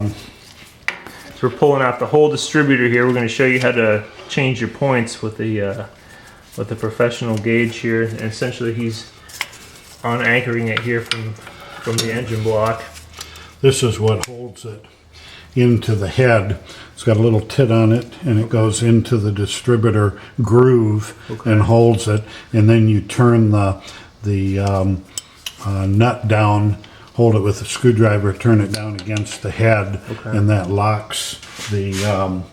So we're pulling out the whole distributor here. We're going to show you how to change your points with the professional gauge here. And essentially, he's on anchoring it here from the engine block. This is what holds it into the head. It's got a little tit on it, and it goes into the distributor groove and holds it. And then you turn the nut down, hold it with a screwdriver, turn it down against the head, and that locks the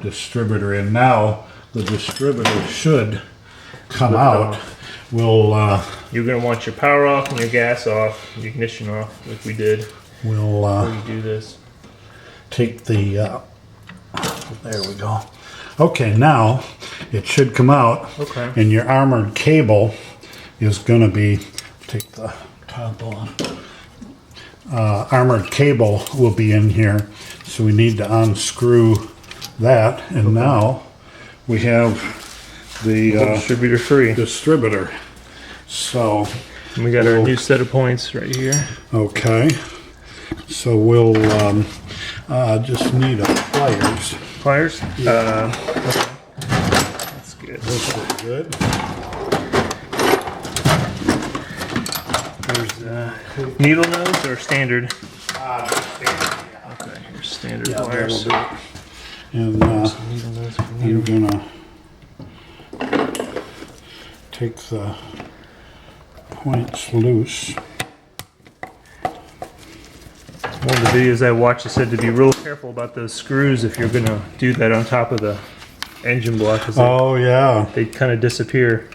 distributor in. Now the distributor should come out. You're going to want your power off and your gas off, your ignition off, like we did. We'll you do this. Take the there we go. Okay, now it should come out. Okay. And your armored cable is going to be, take the top off. Armored cable will be in here, so we need to unscrew that. And now we have the distributor free. Distributor. So and we got our new set of points right here. Okay. So we'll just need a pliers. Pliers? Yeah. Okay. That's good. This is good. There's needle nose or standard? Standard. Okay, here's standard Yeah, pliers. And Needle nose for needle. I'm gonna take the points loose. One of the videos I watched, it said to be real careful about those screws if you're going to do that on top of the engine block. Oh yeah. They kind of disappear.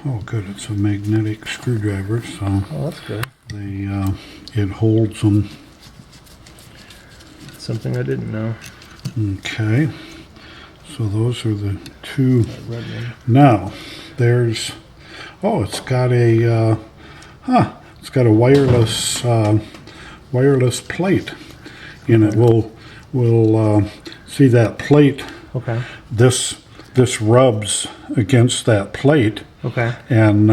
Oh good, it's a magnetic screwdriver, so Oh, that's good. it holds them. That's something I didn't know. Okay. So those are the two. That red one. Now, there's, it's got a, it's got a wireless plate in it. We'll see that plate. Okay. This rubs against that plate. Okay. And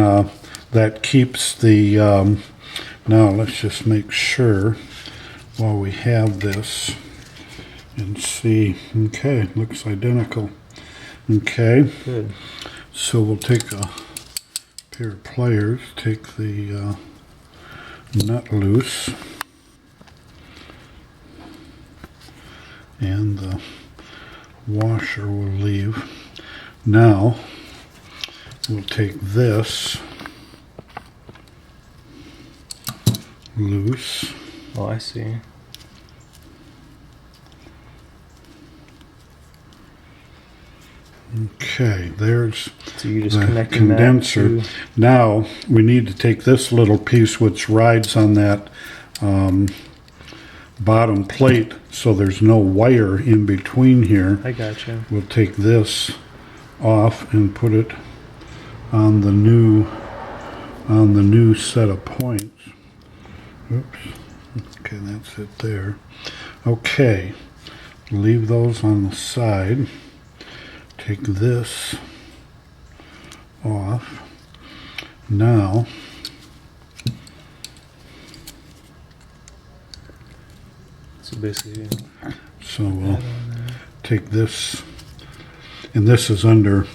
that keeps the, now let's just make sure while we have this and see. Okay, looks identical. Okay. Good. So we'll take a pair of pliers, take the nut loose, and the washer will leave. Now we'll take this loose. Oh, I see. Okay, there's So you just the connecting condenser. that to... Now we need to take this little piece which rides on that bottom plate, so there's no wire in between here. I got you. We'll take this off and put it on the new set of points. Oops. Okay, that's it there. Okay, leave those on the side. Take this off. Now So basically... we'll take this, and this is under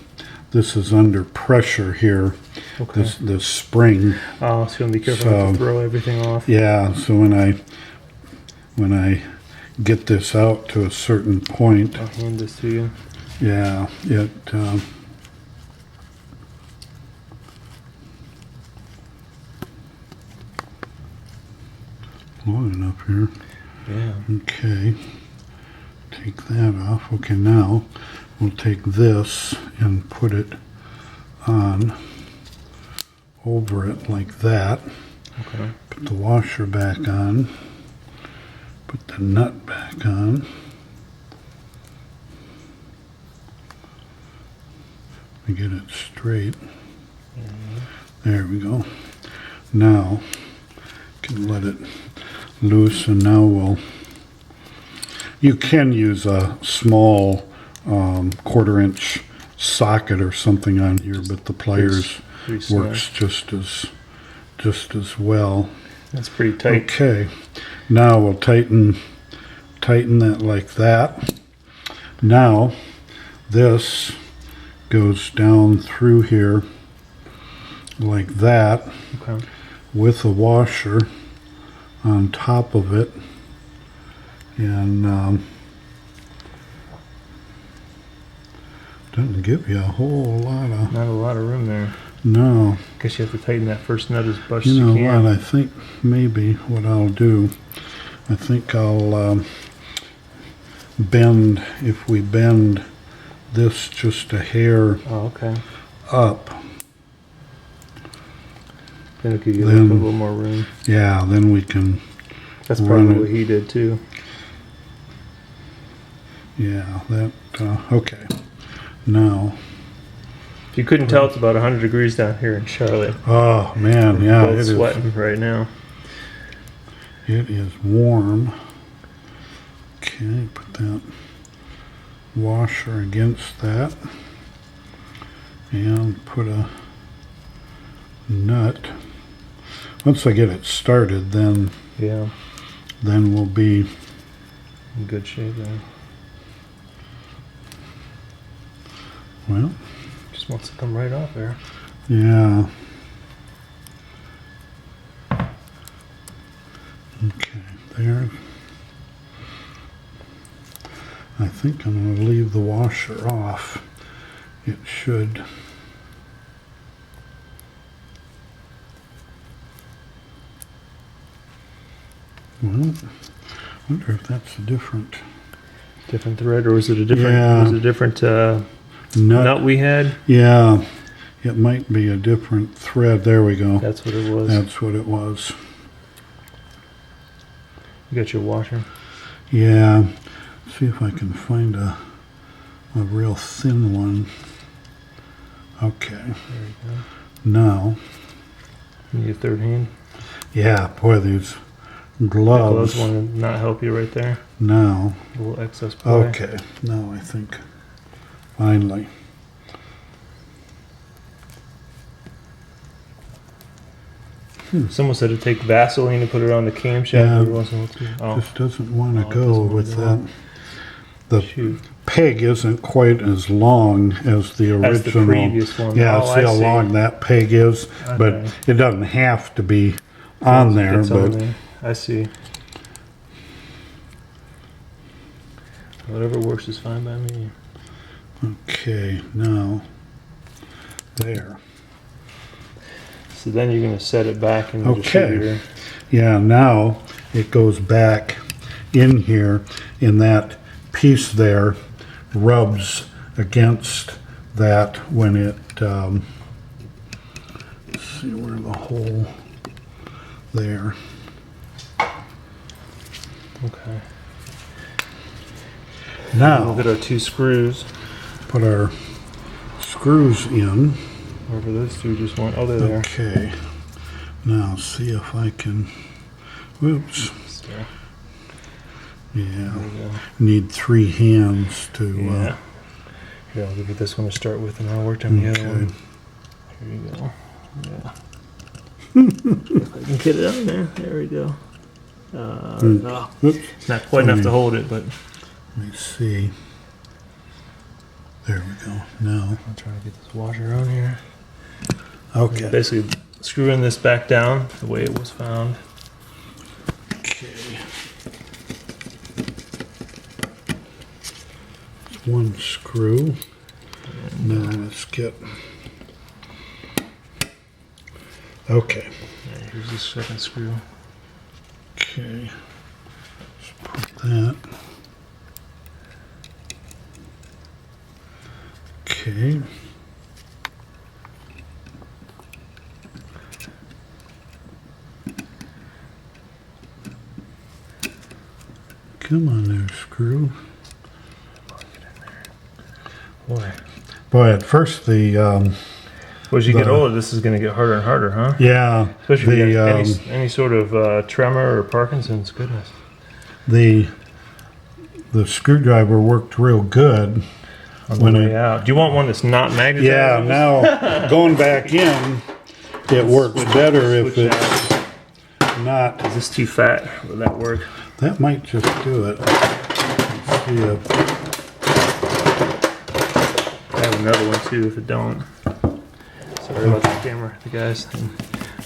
pressure here. Okay. This spring. Oh, so you want to be careful not to throw everything off. Yeah, so when I get this out to a certain point, I'll hand this to you. yeah, it loading up here. Yeah. Okay, take that off. Okay, now we'll take this and put it on over it like that. Okay. Put the washer back on. Put the nut back on. We get it straight. There we go. Now can let it loose, and now you can use a small 1/4 inch socket or something on here, but the pliers works just as well. That's pretty tight. Okay, now we'll tighten that like that. Now this goes down through here like that, Okay. with a washer on top of it, and doesn't give you a whole lot of, Not a lot of room there. no. Guess you have to tighten that first nut as much You as know you can. what, I think maybe what I'll do, I think I'll bend, if we bend this just a hair Oh, okay. up, Then it'll give you Then- a little more room. yeah, then we can, That's run probably it. what he did too. yeah, that, okay. Now, If you couldn't tell, it's about 100 degrees down here in Charlotte. oh man, yeah, Both it is, sweating right now. it is warm. Okay, put that washer against that, and put a nut. Once I get it started, then Yeah, we'll be, in good shape there. well, Just wants to come right off there. yeah. Okay, there. I think I'm going to leave the washer off. It should. Well, I wonder if that's a different Different thread, or was it a different? Yeah. Was it a different nut. nut we had? Yeah, it might be a different thread. There we go. That's what it was. That's what it was. You got your washer. Yeah. See if I can find a real thin one. Okay. There you go. Now, You need a third hand. yeah, boy, these The gloves. gloves want to not help you right there. Now, A little excess play. okay. Now I think finally. Someone said to take Vaseline and put it on the camshaft Yeah. every once in a while. Oh, Just doesn't want Oh, to it go doesn't wanna with go. that. The shoot. peg isn't quite as long as the original. That's the previous one. Yeah, Oh, see I how see. long that peg is, but Okay. it doesn't have to be on there. It's on But there. I see. Whatever works is fine by me. okay, now there. So then you're going to set it back in the Okay. distributor. Yeah, now it goes back in here, and that piece there rubs against that when it. Let's see where the hole there. Okay. Now Look at our two screws. put our screws in. Wherever those two just went. Oh, they're there. Okay. Now see if I can. Whoops. So, Yeah. there we go. Need 3 hands to. Yeah. Here, I'll give you this one to start with, and I'll work on the other Okay. one. Here you go. Yeah. If I can get it on there. There we go. No, Oops. it's not quite enough to hold it, but Let me see. There we go. Now. I'm trying to get this washer on here. Okay. Basically, screwing this back down the way it was found. Okay. One screw. Now let's get. Okay. Yeah, here's the second screw. Okay. Let's put that. Okay. Come on there, screw. Boy. Boy, at first the As you get The- older, this is going to get harder and harder, huh? yeah, Especially if you the have any sort of tremor or Parkinson's. Goodness. the screwdriver worked real good. On the When way it- out. Do you want one that's not magnetized? Yeah, now going back in, it works better if Switch it's not. Is this too fat? Will that work? That might just do it. Let's see if, I have another one too if it don't. Sorry about the camera, the guys.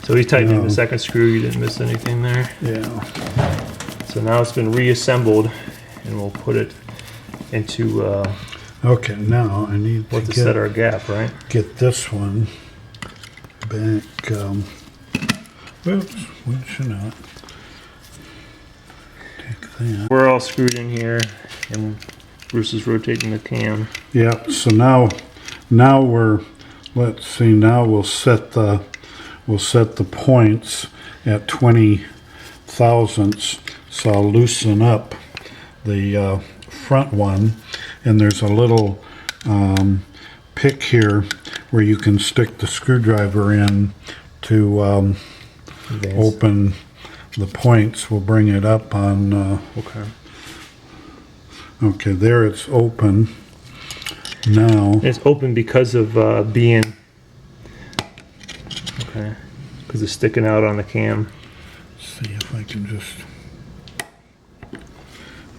So we tightened in the second screw. You didn't miss anything there. yeah. So now it's been reassembled, and we'll put it into Okay, now I need what to to set our gap, right? get this one back. Whoops, we should not. Take that. We're all screwed in here, and Bruce is rotating the cam. Yeah, so now let's see, now we'll set the points at 20 thousandths. So I'll loosen up the front one, and there's a little pick here where you can stick the screwdriver in to open the points. We'll bring it up on okay, there it's open now. It's open because of being because it's sticking out on the cam. See if I can just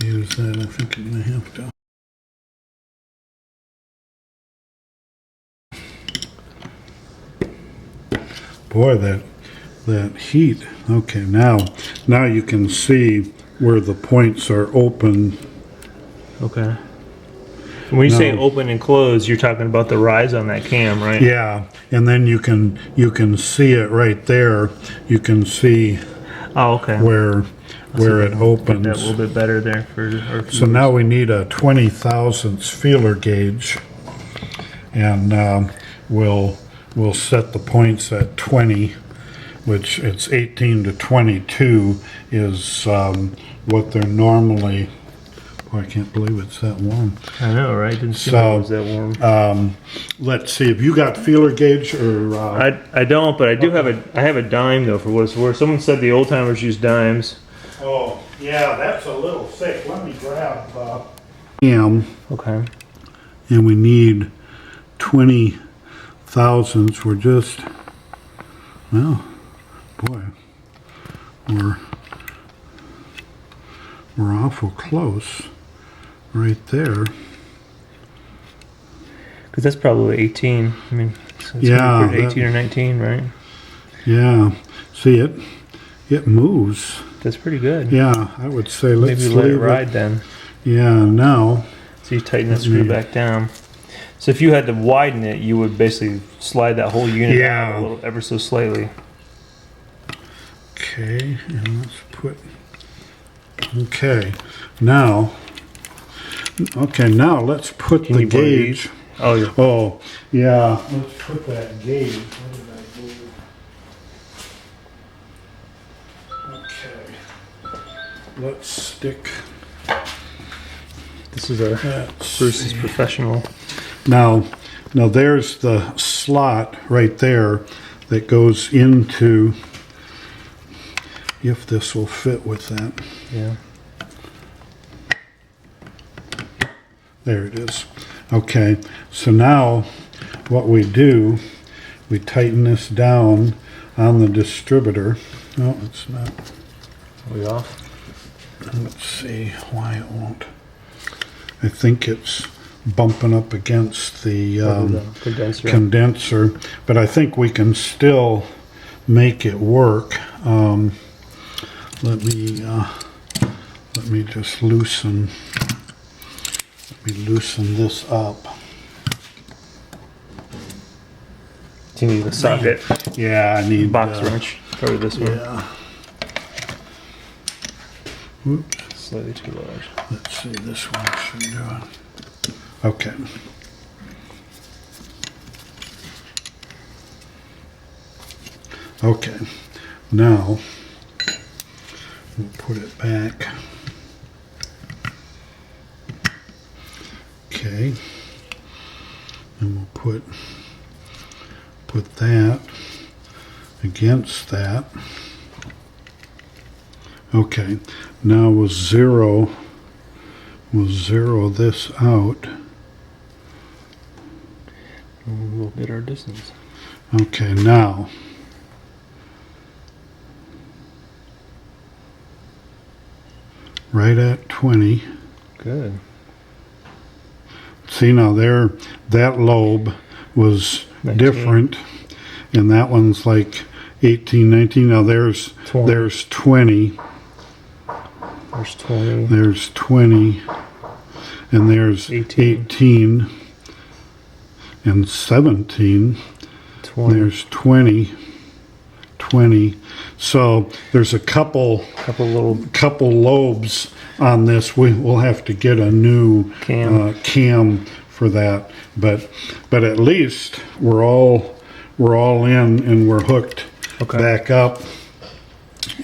use that. I think I'm gonna have to. Boy, that heat. Okay, now you can see where the points are open. Okay. When you say open and close, you're talking about the rise on that cam, right? Yeah, and then you can see it right there. You can see where it opens. That a little bit better there for our viewers. So now we need a 20 thousandths feeler gauge, and we'll set the points at 20, which it's 18 to 22 is what they're normally. Boy, I can't believe it's that warm. I know, right? Didn't seem like it was that warm. Let's see. Have you got feeler gauge or? I don't, but I do have a dime though for what it's worth. Someone said the old timers use dimes. Oh, yeah, that's a little thick. Let me grab cam. Okay. And we need 20 thousandths. We're just, well, boy, we're awful close right there. Because that's probably 18. I mean, so it's 18 or 19, right? Yeah. See it moves. That's pretty good. Yeah, I would say let's maybe let it leave ride then. Yeah, now. So you tighten that screw back down. So if you had to widen it, you would basically slide that whole unit out a little, ever so slightly. Okay, and let's put. Okay, now let's put the gauge. Oh, yeah. Oh, yeah. Let's put that gauge. What did I do? Okay. Let's stick. This is Bruce's professional. Now there's the slot right there that goes into. If this will fit with that. Yeah. There it is. Okay, so now what we do, we tighten this down on the distributor. No, it's not. Are we off? Let's see why it won't. I think it's bumping up against the condenser, but I think we can still make it work. Let me just loosen this up. Do you need a socket? Yeah, I need box wrench. Probably this one. Yeah. Whoops. Slightly too large. Let's see, this one should do it. Okay. Okay. Now we'll put it back. Okay. And we'll put that against that. Okay. Now we'll zero this out. We'll bit our distance. Okay, now right at 20. Good. See now there, that lobe was 19. different, and that one's like 18, 19. Now there's 20. there's 20. There's 20. There's 20, and there's 18 and 17. 20. There's 20. So there's a couple lobes on this. We'll have to get a new cam for that, but at least we're all in and we're hooked back up,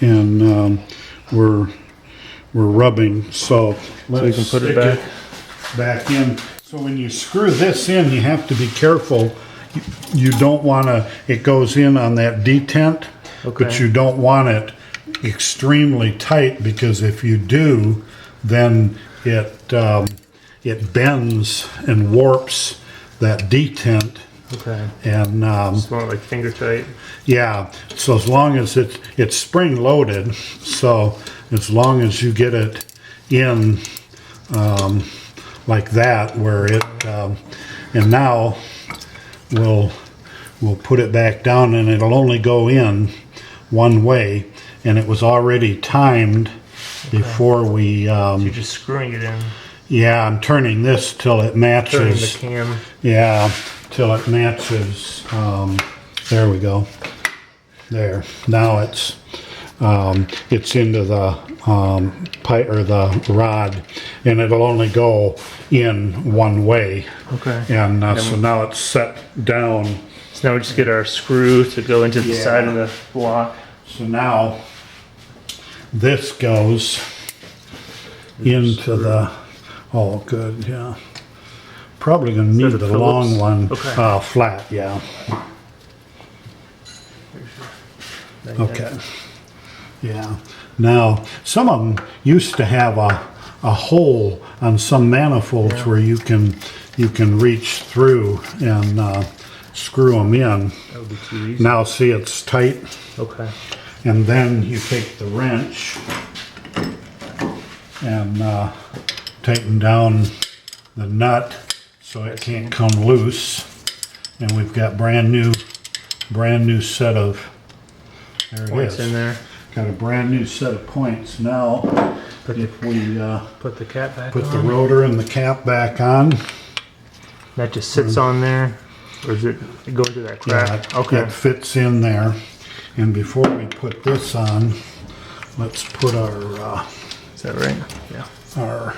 and we're rubbing. So we can put it back in. So when you screw this in, you have to be careful. You don't want to, it goes in on that detent, but you don't want it extremely tight, because if you do, then it bends and warps that detent. Okay. And it's more like finger tight. yeah. So as long as it's spring loaded, so as long as you get it in like that, where it and now we'll put it back down, and it'll only go in one way, and it was already timed before we so you're just screwing it in. yeah, I'm turning this till it matches. Turning the cam. Yeah, till it matches. There we go. There. Now it's into the pipe or the rod, and it'll only go in one way. Okay. And so now it's set down. So now we just get our screw to go into the side of the block. So now this goes into the. Oh, good. Yeah. Probably gonna need the long one. Okay. Flat. Yeah. Okay. Yeah. Now, some of them used to have a hole on some manifolds where you can reach through and screw them in. That would be too easy. Now, see, it's tight. Okay. And then you take the wrench and tighten down the nut so it can't come loose. And we've got brand new set of. There it Points is. in there. Got a brand new set of points now. If we put the cap back put on. the rotor and the cap back on, that just sits on there, or is it go into that crack? Okay. It fits in there. And before we put this on, let's put our Is that right? Yeah. our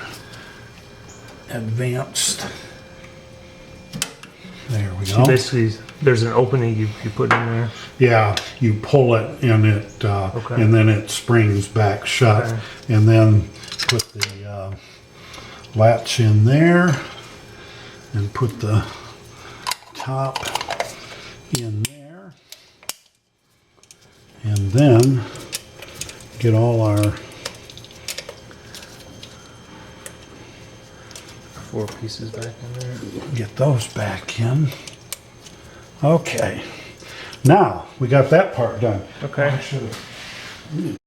advanced. There we go. So basically, there's an opening you put in there. Yeah, you pull it and it and then it springs back shut, and then put the latch in there and put the top in there, and then get all our 4 pieces back in there. get those back in. Okay, now we got that part done. Okay. I should have